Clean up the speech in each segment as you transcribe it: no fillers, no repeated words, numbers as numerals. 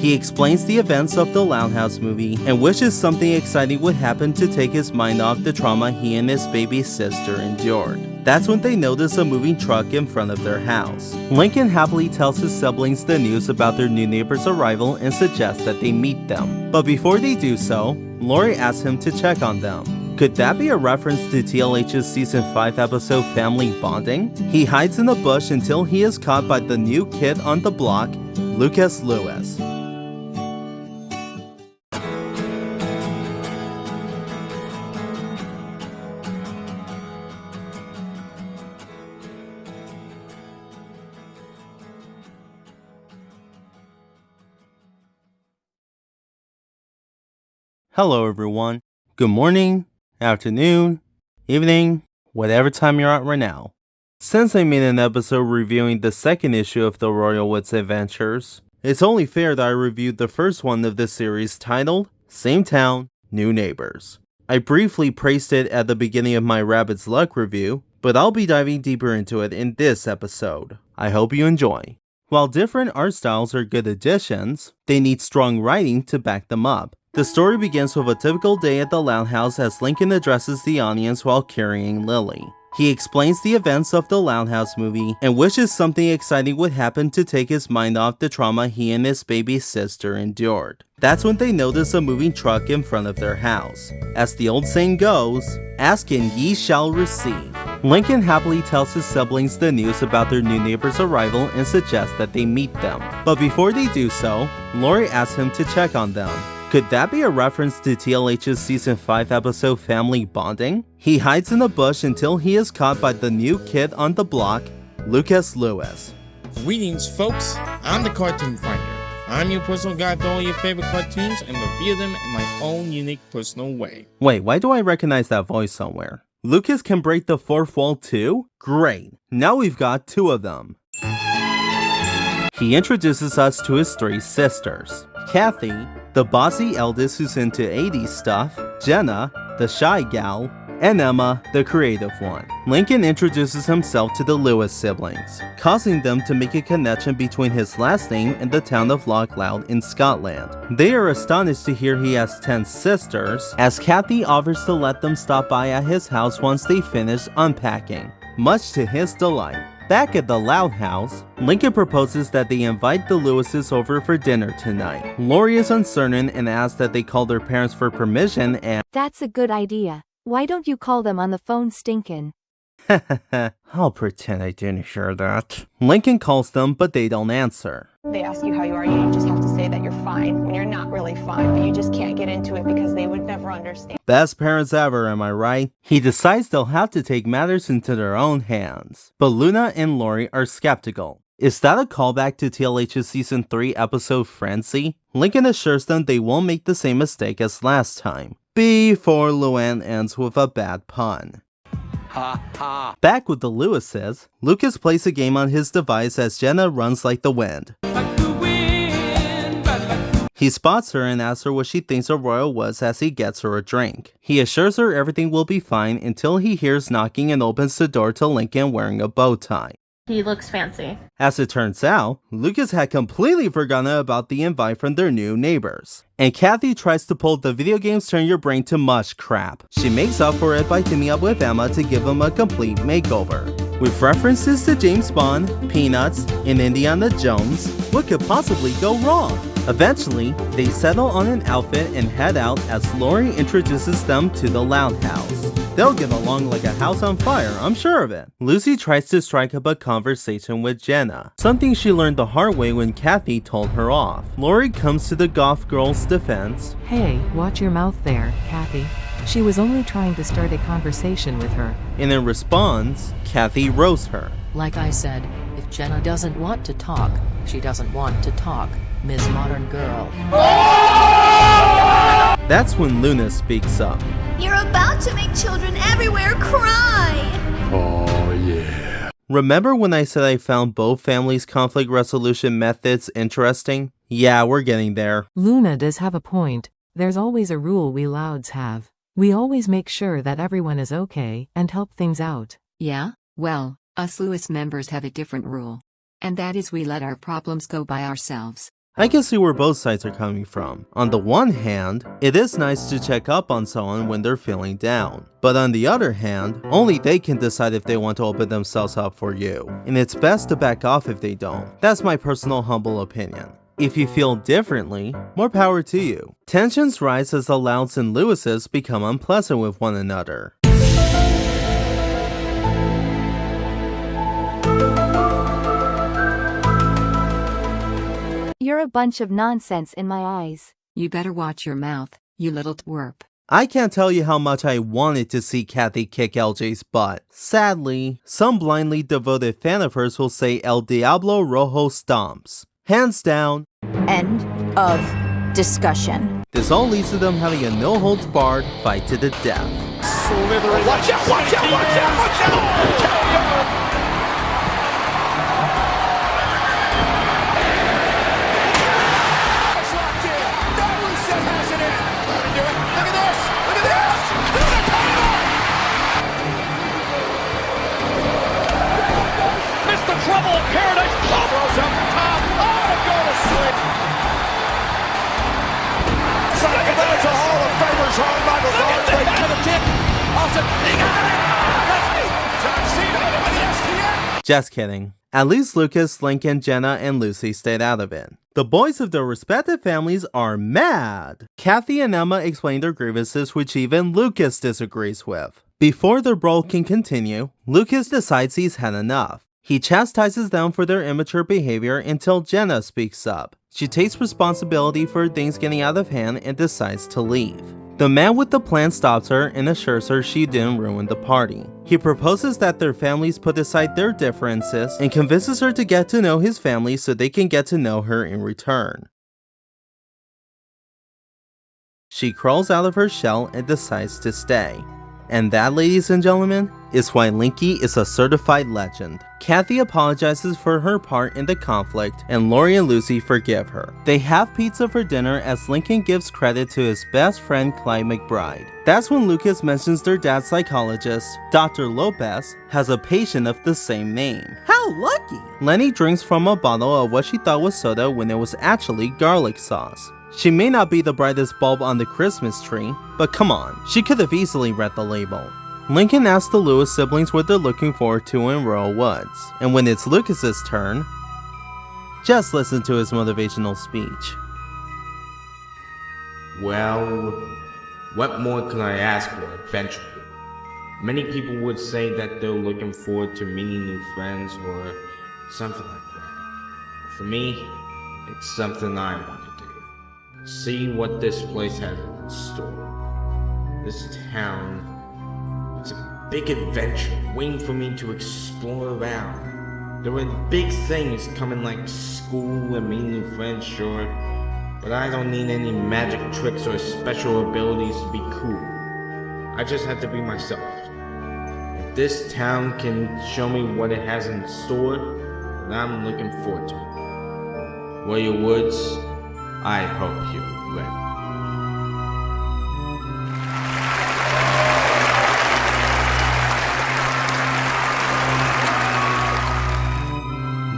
He explains the events of the Loud House movie and wishes something exciting would happen to take his mind off the trauma he and his baby sister endured. That's when they notice a moving truck in front of their house. Lincoln happily tells his siblings the news about their new neighbor's arrival and suggests that they meet them. But before they do so, Lori asks him to check on them. Could that be a reference to TLH's season 5 episode Family Bonding? He hides in a bush until he is caught by the new kid on the block, Lucas Lewis. Hello everyone. Good morning, afternoon, evening, whatever time you're at right now. Since I made an episode reviewing the second issue of the Royal Woods Adventures, it's only fair that I reviewed the first one of this series titled Same Town, New Neighbors. I briefly praised it at the beginning of my Rabbit's Luck review, but I'll be diving deeper into it in this episode. I hope you enjoy. While different art styles are good additions, they need strong writing to back them up. The story begins with a typical day at the Loud House as Lincoln addresses the audience while carrying Lily. He explains the events of the Loud House movie and wishes something exciting would happen to take his mind off the trauma he and his baby sister endured. That's when they notice a moving truck in front of their house. As the old saying goes, ask and ye shall receive. Lincoln happily tells his siblings the news about their new neighbor's arrival and suggests that they meet them. But before they do so, Lori asks him to check on them. Could that be a reference to TLH's season 5 episode Family Bonding? He hides in a bush until he is caught by the new kid on the block, Lucas Lewis. Greetings folks, I'm the Cartoon Finder. I'm your personal guide to all your favorite cartoons and review them in my own unique personal way. Wait, why do I recognize that voice somewhere? Lucas can break the fourth wall too? Great, now we've got 2 of them. He introduces us to his 3 sisters. Kathy, the bossy eldest who's into 80s stuff, Jenna, the shy gal, and Emma, the creative one. Lincoln introduces himself to the Lewis siblings, causing them to make a connection between his last name and the town of Lochloud in Scotland. They are astonished to hear he has 10 sisters, as Kathy offers to let them stop by at his house once they finish unpacking, much to his delight. Back at the Loud House, Lincoln proposes that they invite the Lewises over for dinner tonight. Lori is uncertain and asks that they call their parents for permission and That's a good idea. Why don't you call them on the phone, Stinkin'? I'll pretend I didn't hear that. Lincoln calls them, but they don't answer. They ask you how you are, you just have to say that you're fine when you're not really fine, but you just can't get into it because they would never understand. Best parents ever, am I right? He decides they'll have to take matters into their own hands. But Luna and Lori are skeptical. Is that a callback to TLH's season 3 episode Frenzy? Lincoln assures them they won't make the same mistake as last time, before Luann ends with a bad pun. Ha ha. Back with the Lewises, Lucas plays a game on his device as Jenna runs like the wind. He spots her and asks her what she thinks of Royal Woods as he gets her a drink. He assures her everything will be fine until he hears knocking and opens the door to Lincoln wearing a bow tie. He looks fancy. As it turns out, Lucas had completely forgotten about the invite from their new neighbors. And Kathy tries to pull the video games turn your brain to mush crap. She makes up for it by teaming up with Emma to give him a complete makeover. With references to James Bond, Peanuts, and Indiana Jones, what could possibly go wrong? Eventually, they settle on an outfit and head out as Lori introduces them to the Loud House. They'll get along like a house on fire, I'm sure of it. Lucy tries to strike up a conversation with Jenna, something she learned the hard way when Kathy told her off. Lori comes to the goth girl's defense. Hey, watch your mouth there, Kathy. She was only trying to start a conversation with her. And in response, Kathy roasts her. Like I said, if Jenna doesn't want to talk, she doesn't want to talk, Miss Modern Girl. That's when Luna speaks up. You're about to make children everywhere cry! Oh yeah. Remember when I said I found both families' conflict resolution methods interesting? Yeah, we're getting there. Luna does have a point. There's always a rule we Louds have. We always make sure that everyone is okay and help things out. Yeah? Well, us Lewis members have a different rule. And that is we let our problems go by ourselves. I can see where both sides are coming from. On the one hand, it is nice to check up on someone when they're feeling down. But on the other hand, only they can decide if they want to open themselves up for you. And it's best to back off if they don't. That's my personal humble opinion. If you feel differently, more power to you. Tensions rise as the Louds and Lewises become unpleasant with one another. You're a bunch of nonsense in my eyes. You better watch your mouth, you little twerp. I can't tell you how much I wanted to see Kathy kick LJ's butt. Sadly, some blindly devoted fan of hers will say El Diablo Rojo stomps. Hands down. End of discussion. This all leads to them having a no-holds-barred fight to the death. Watch out, watch out, watch out, watch out! Trouble in paradise. Throws up the top. Oh, to go to sleep. It's a Hall of Famers. Shawn Michaels arms break to the kick. Austin, he got it. John Cena with the STN. Just kidding. At least Lucas, Lincoln, Jenna, and Lucy stayed out of it. The boys of their respective families are mad. Kathy and Emma explain their grievances, which even Lucas disagrees with. Before their brawl can continue, Lucas decides he's had enough. He chastises them for their immature behavior until Jenna speaks up. She takes responsibility for things getting out of hand and decides to leave. The man with the plan stops her and assures her she didn't ruin the party. He proposes that their families put aside their differences and convinces her to get to know his family so they can get to know her in return. She crawls out of her shell and decides to stay. And that, ladies and gentlemen, is why Linky is a certified legend. Kathy apologizes for her part in the conflict, and Lori and Lucy forgive her. They have pizza for dinner as Lincoln gives credit to his best friend Clyde McBride. That's when Lucas mentions their dad's psychologist, Dr. Lopez, has a patient of the same name. How lucky! Lenny drinks from a bottle of what she thought was soda when it was actually garlic sauce. She may not be the brightest bulb on the Christmas tree, but come on, she could have easily read the label. Lincoln asks the Lewis siblings what they're looking forward to in Royal Woods, and when it's Lucas's turn, just listen to his motivational speech. Well, what more can I ask for eventually? Many people would say that they're looking forward to meeting new friends or something like that. For me, it's something I want to do. See what this place has in store. This town, it's a big adventure waiting for me to explore around. There are big things coming like school and meeting new friends, sure, but I don't need any magic tricks or special abilities to be cool. I just have to be myself. If this town can show me what it has in store, then I'm looking forward to it. Royal Woods, I hope you're ready.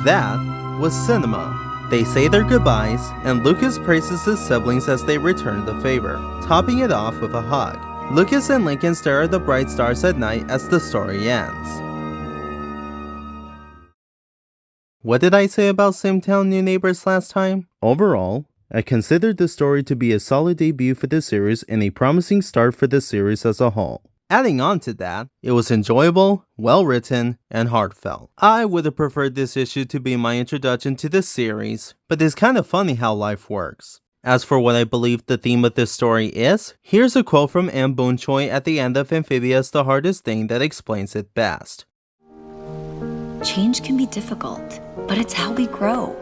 That was cinema. They say their goodbyes, and Lucas praises his siblings as they return the favor, topping it off with a hug. Lucas and Lincoln stare at the bright stars at night as the story ends. What did I say about Same Town, New Neighbors last time? Overall, I considered the story to be a solid debut for the series and a promising start for the series as a whole. Adding on to that, it was enjoyable, well written, and heartfelt. I would have preferred this issue to be my introduction to the series, but it's kind of funny how life works. As for what I believe the theme of this story is, here's a quote from Anne Boon Choi at the end of Amphibia's The Hardest Thing that explains it best. Change can be difficult, but it's how we grow.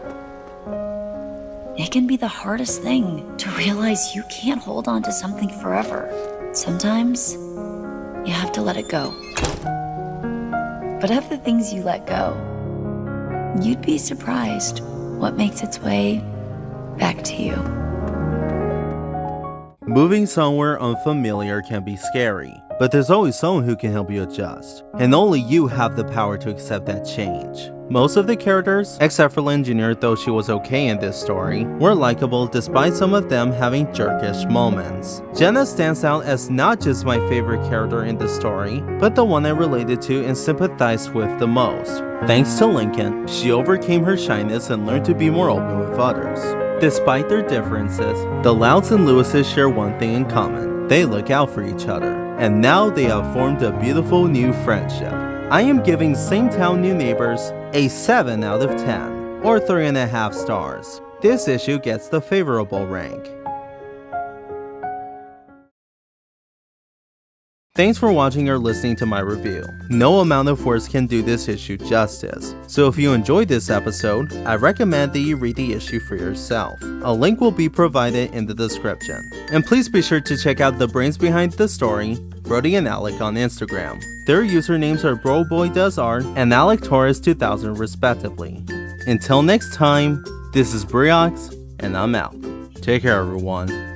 It can be the hardest thing to realize you can't hold on to something forever. Sometimes, you have to let it go. But of the things you let go, you'd be surprised what makes its way back to you. Moving somewhere unfamiliar can be scary, but there's always someone who can help you adjust. And only you have the power to accept that change. Most of the characters, except for Engineer, though she was okay in this story, were likable despite some of them having jerkish moments. Jenna stands out as not just my favorite character in the story, but the one I related to and sympathized with the most. Thanks to Lincoln, she overcame her shyness and learned to be more open with others. Despite their differences, the Louds and Lewises share one thing in common. They look out for each other, and now they have formed a beautiful new friendship. I am giving Same Town New Neighbors a 7 out of 10, or 3.5 stars. This issue gets the favorable rank. Thanks for watching or listening to my review. No amount of words can do this issue justice, so if you enjoyed this episode, I recommend that you read the issue for yourself. A link will be provided in the description. And please be sure to check out the brains behind the story, Brody and Alec, on Instagram. Their usernames are BroBoyDoesArt and AlecTorres2000 respectively. Until next time, this is Briox, and I'm out. Take care everyone.